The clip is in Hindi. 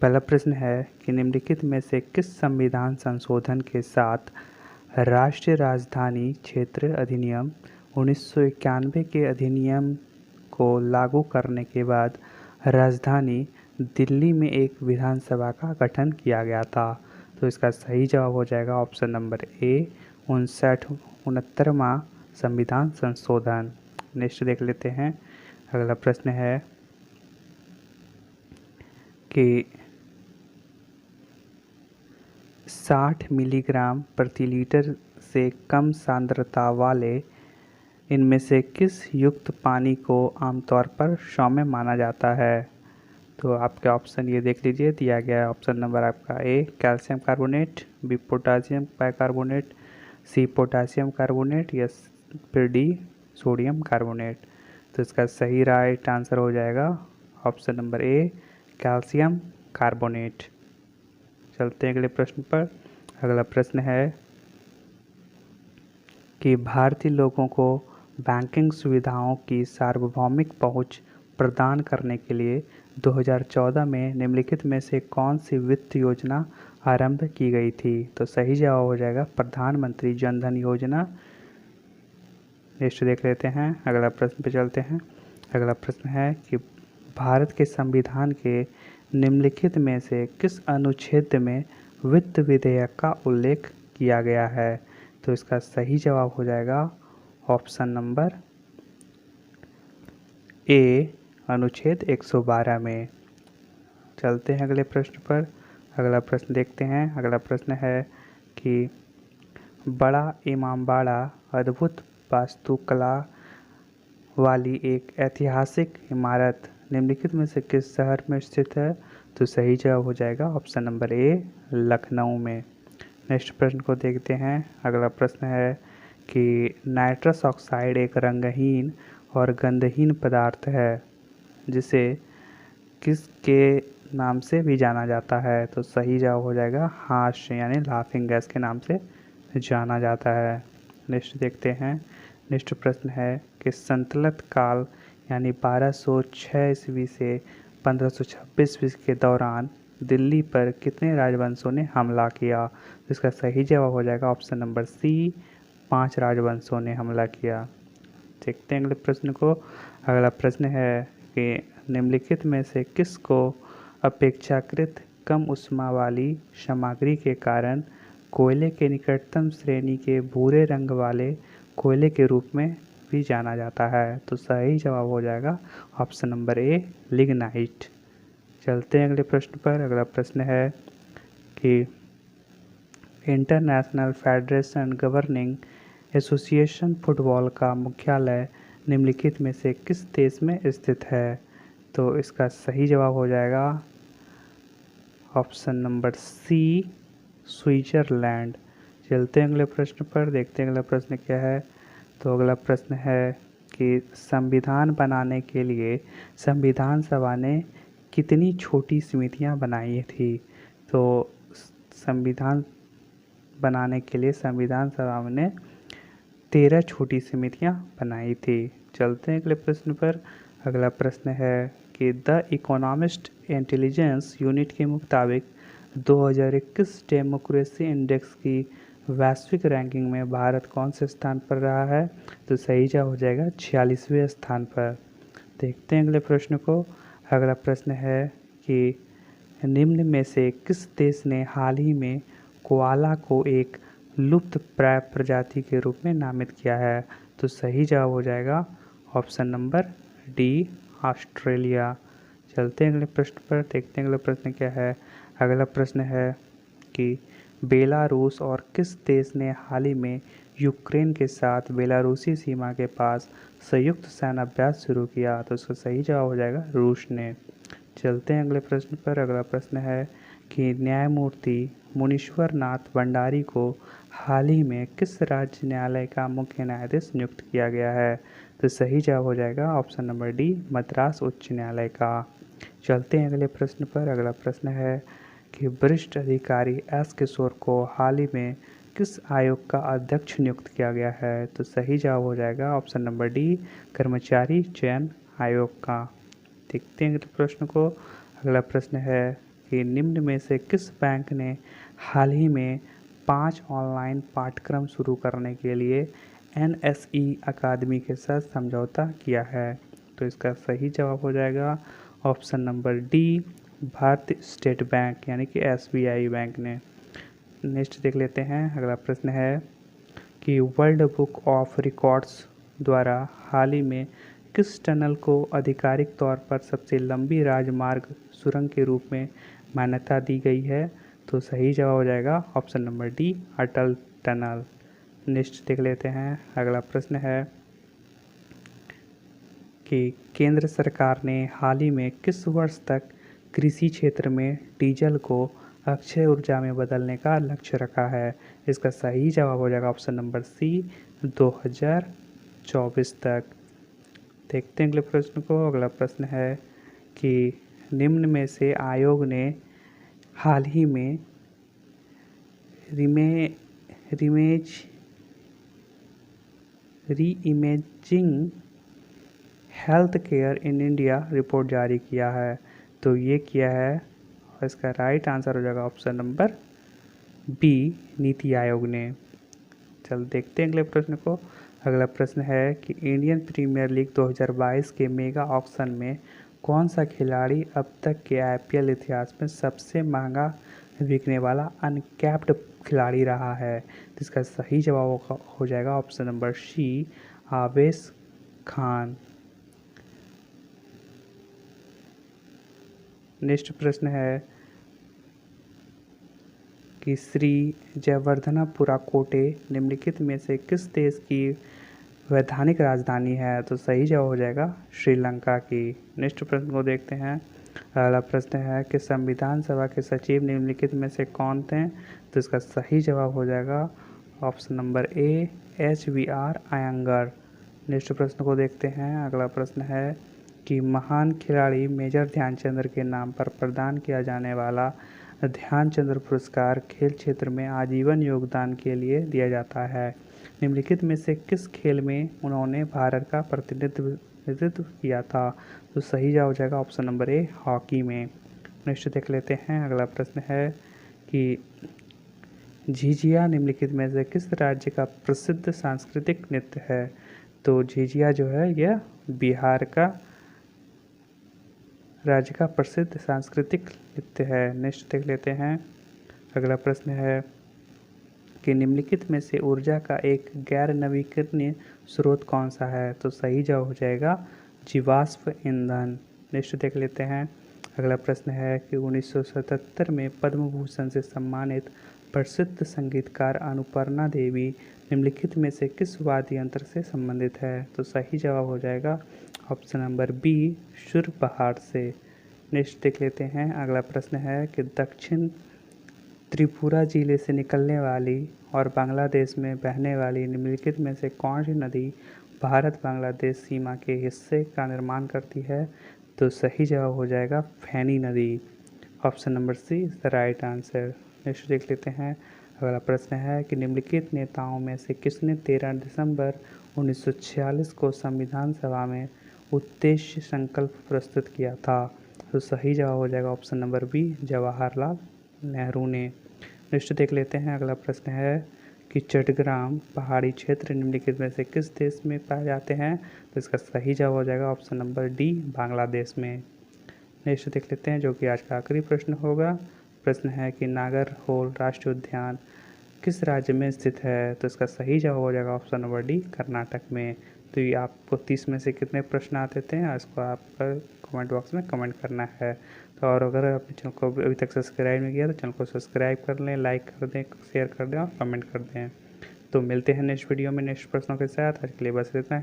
पहला प्रश्न है कि निम्नलिखित में से किस संविधान संशोधन के साथ राष्ट्रीय राजधानी क्षेत्र अधिनियम 1991 के अधिनियम को लागू करने के बाद राजधानी दिल्ली में एक विधानसभा का गठन किया गया था? तो इसका सही जवाब हो जाएगा ऑप्शन नंबर ए 69वां संविधान संशोधन। नेक्स्ट देख लेते हैं। अगला प्रश्न है कि 60 मिलीग्राम प्रति लीटर से कम सांद्रता वाले इनमें से किस युक्त पानी को आमतौर पर सौम्य माना जाता है? तो आपके ऑप्शन ये देख लीजिए, दिया गया है ऑप्शन नंबर आपका A calcium carbonate, B potassium bicarbonate, C potassium carbonate या फिर डी सोडियम कार्बोनेट। तो इसका सही राइट आंसर हो जाएगा ऑप्शन नंबर ए कैल्शियम कार्बोनेट। चलते हैं अगले प्रश्न पर। अगला प्रश्न है कि भारतीय लोगों को बैंकिंग सुविधाओं की सार्वभौमिक पहुंच प्रदान करने के लिए 2014 में निम्नलिखित में से कौन सी वित्त योजना आरंभ की गई थी? तो सही जवाब हो जाएगा प्रधानमंत्री जन धन योजना। नेक्स्ट देख लेते हैं। अगला प्रश्न पे चलते हैं। अगला प्रश्न है कि भारत के संविधान के निम्नलिखित में से किस अनुच्छेद में वित्त विधेयक का उल्लेख किया गया है? तो इसका सही जवाब हो जाएगा ऑप्शन नंबर ए अनुच्छेद 112 में। चलते हैं अगले प्रश्न पर। अगला प्रश्न देखते हैं। अगला प्रश्न है कि बड़ा इमामबाड़ा अद्भुत वास्तुकला वाली एक ऐतिहासिक इमारत निम्नलिखित में से किस शहर में स्थित है? तो सही जवाब हो जाएगा ऑप्शन नंबर ए लखनऊ में। नेक्स्ट प्रश्न को देखते हैं। अगला प्रश्न है कि नाइट्रस ऑक्साइड एक रंगहीन और गंधहीन पदार्थ है जिसे किसके नाम से भी जाना जाता है? तो सही जवाब हो जाएगा हास्य यानी लाफिंग गैस के नाम से जाना जाता है। नेक्स्ट देखते हैं। नेक्स्ट प्रश्न है कि संतलत काल यानी 1206 ईस्वी से 1526 ईस्वी के दौरान दिल्ली पर कितने राजवंशों ने हमला किया? तो इसका सही जवाब हो जाएगा ऑप्शन नंबर सी 5 राजवंशों ने हमला किया। देखते हैं अगले प्रश्न को। अगला प्रश्न है कि निम्नलिखित में से किसको अपेक्षाकृत कम ऊष्मा वाली सामग्री के कारण कोयले के निकटतम श्रेणी के भूरे रंग वाले कोयले के रूप में भी जाना जाता है? तो सही जवाब हो जाएगा ऑप्शन नंबर ए लिग्नाइट। चलते हैं अगले प्रश्न पर। अगला प्रश्न है कि international federation governing association football का मुख्यालय निम्नलिखित में से किस देश में स्थित है? तो इसका सही जवाब हो जाएगा ऑप्शन नंबर सी स्विट्ज़रलैंड। चलते हैं अगले प्रश्न पर, देखते हैं अगला प्रश्न क्या है। तो अगला प्रश्न है कि संविधान बनाने के लिए संविधान सभा ने कितनी छोटी समितियां बनाई थी? तो संविधान बनाने के लिए संविधान सभा ने 13 छोटी समितियां बनाई थी। चलते हैं अगले प्रश्न पर। अगला प्रश्न है कि द इकोनॉमिस्ट इंटेलिजेंस यूनिट के मुताबिक 2021 डेमोक्रेसी इंडेक्स की वैश्विक रैंकिंग में भारत कौन से स्थान पर रहा है? तो सही जवाब हो जाएगा 46वें स्थान पर। देखते हैं अगले प्रश्न को। अगला प्रश्न है कि निम्न में से किस देश ने हाल ही में कोआला को एक लुप्तप्राय प्रजाति के रूप में नामित किया है? तो सही जवाब हो जाएगा ऑप्शन नंबर डी ऑस्ट्रेलिया। चलते हैं अगले प्रश्न पर, देखते हैं अगला प्रश्न क्या है। अगला प्रश्न है कि बेलारूस और किस देश ने हाल ही में यूक्रेन के साथ बेलारूसी सीमा के पास संयुक्त सैन्य अभ्यास शुरू किया? तो इसका सही जवाब हो जाएगा रूस ने। चलते हैं अगले प्रश्न पर। अगला प्रश्न है कि न्यायमूर्ति मुनीश्वर नाथ भंडारी को हाल ही में किस राज्य न्यायालय का मुख्य न्यायाधीश नियुक्त किया गया है? तो सही जवाब हो जाएगा ऑप्शन नंबर डी मद्रास उच्च न्यायालय का। चलते हैं अगले प्रश्न पर। अगला प्रश्न है कि वरिष्ठ अधिकारी एस किशोर को हाल ही में किस आयोग का अध्यक्ष नियुक्त किया गया है? तो सही जवाब हो जाएगा ऑप्शन नंबर डी कर्मचारी चयन आयोग का। देखते हैं अगले प्रश्न को। अगला प्रश्न है कि निम्न में से किस बैंक ने हाल ही में 5 ऑनलाइन पाठ्यक्रम शुरू करने के लिए NSE अकादमी के साथ समझौता किया है? तो इसका सही जवाब हो जाएगा ऑप्शन नंबर डी, भारतीय स्टेट बैंक यानी कि SBI बैंक ने। नेक्स्ट देख लेते हैं। अगला प्रश्न है कि वर्ल्ड बुक ऑफ रिकॉर्ड्स द्वारा हाल ही में किस टनल को आधिकारिक तौर पर सबसे लंबी राजमार्ग सुरंग के रूप में मान्यता दी गई है? तो सही जवाब हो जाएगा ऑप्शन नंबर डी, अटल टनल। नेक्स्ट देख लेते हैं। अगला प्रश्न है कि केंद्र सरकार ने हाल ही में किस वर्ष तक कृषि क्षेत्र में डीजल को अक्षय ऊर्जा में बदलने का लक्ष्य रखा है? इसका सही जवाब हो जाएगा ऑप्शन नंबर सी, 2024 तक। देखते हैं अगले प्रश्न को। अगला प्रश्न है कि निम्न में से आयोग ने हाल ही में reimagining health care in India report जारी किया है। तो ये किया है और इसका राइट आंसर हो जाएगा option number B, NITI Aayog ने। चल देखते हैं अगले प्रश्न को। अगला प्रश्न है कि इंडियन प्रीमियर लीग 2022 के मेगा ऑक्शन में कौन सा खिलाड़ी अब तक के IPL इतिहास में सबसे महंगा बिकने वाला अनकैप्ड खिलाड़ी रहा है? तो इसका सही जवाब हो जाएगा ऑप्शन नंबर सी, आवेश खान। नेक्स्ट प्रश्न है कि श्री जयवर्धनापुरा कोटे निम्नलिखित में से किस देश की वैधानिक राजधानी है? तो सही जवाब हो जाएगा श्रीलंका की। नेक्स्ट प्रश्न को देखते हैं। अगला प्रश्न है कि संविधान सभा के सचिव निम्नलिखित में से कौन थे? तो इसका सही जवाब हो जाएगा option number A, HVR Iyengar. Next प्रश्न को देखते हैं। अगला प्रश्न है कि महान खिलाड़ी मेजर ध्यानचंद्र के नाम पर प्रदान किया जाने वाला ध्यानचंद्र पुरस्कार खेल क्षेत्र में आजीवन योगदान के लिए दिया जाता है। निम्नलिखित में से किस खेल में उन्होंने भारत का प्रतिनिधित्व किया था? तो सही जवाब हो जाएगा ऑप्शन नंबर ए, हॉकी में। नेक्स्ट देख लेते हैं। अगला प्रश्न है कि झिझिया निम्नलिखित में से किस राज्य का प्रसिद्ध सांस्कृतिक नृत्य है? तो झिझिया जो है यह बिहार का राज्य का प्रसिद्ध सांस्कृतिक नृत्य है। नेक्स्ट देख लेते हैं। अगला प्रश्न है कि निम्नलिखित में से ऊर्जा का एक गैर नवीकरणीय स्रोत कौन सा है? तो सही जवाब हो जाएगा जीवाश्म ईंधन। नेक्स्ट देख लेते हैं। अगला प्रश्न है कि 1977 में पद्म भूषण से सम्मानित प्रसिद्ध संगीतकार अनुपर्णा देवी निम्नलिखित में से किस वाद्य यंत्र से संबंधित है? तो सही जवाब हो जाएगा ऑप्शन नंबर बी, सुरबहार से। नेक्स्ट देख लेते हैं। अगला प्रश्न है कि दक्षिण त्रिपुरा जिले से निकलने वाली और बांग्लादेश में बहने वाली निम्नलिखित में से कौन सी नदी भारत बांग्लादेश सीमा के हिस्से का निर्माण करती है? तो सही जवाब हो जाएगा फैनी नदी। Option number C is the right answer. Next देख लेते हैं। अगला प्रश्न है कि निम्नलिखित नेताओं में से किसने 13 दिसंबर 1946 को संविधान सभा में उद्देश्य संकल्प प्रस्तुत किया था? तो सही जवाब हो जाएगा option number B, Jawaharlal Nehru ने। नेक्स्ट देख लेते हैं। अगला प्रश्न है कि चट्टग्राम पहाड़ी क्षेत्र निम्नलिखित में से किस देश में पाए जाते हैं? तो इसका सही जवाब हो जाएगा ऑप्शन नंबर डी, बांग्लादेश में। नेक्स्ट देख लेते हैं जो कि आज का आखिरी प्रश्न होगा। प्रश्न है कि नागरहोल राष्ट्रीय उद्यान किस राज्य में स्थित है? तो इसका सही जवाब हो जाएगा ऑप्शन नंबर डी, कर्नाटक में। तो ये आपको 30 में से कितने प्रश्न आते थे इसको आप कमेंट बॉक्स में कमेंट करना है। तो और अगर आपने चैनल को अभी तक सब्सक्राइब नहीं किया तो चैनल को सब्सक्राइब कर लें, लाइक कर दें, शेयर कर दें और कमेंट कर दें। तो मिलते हैं नेक्स्ट वीडियो में नेक्स्ट प्रश्नों के साथ। आज के लिए बस इतना ही।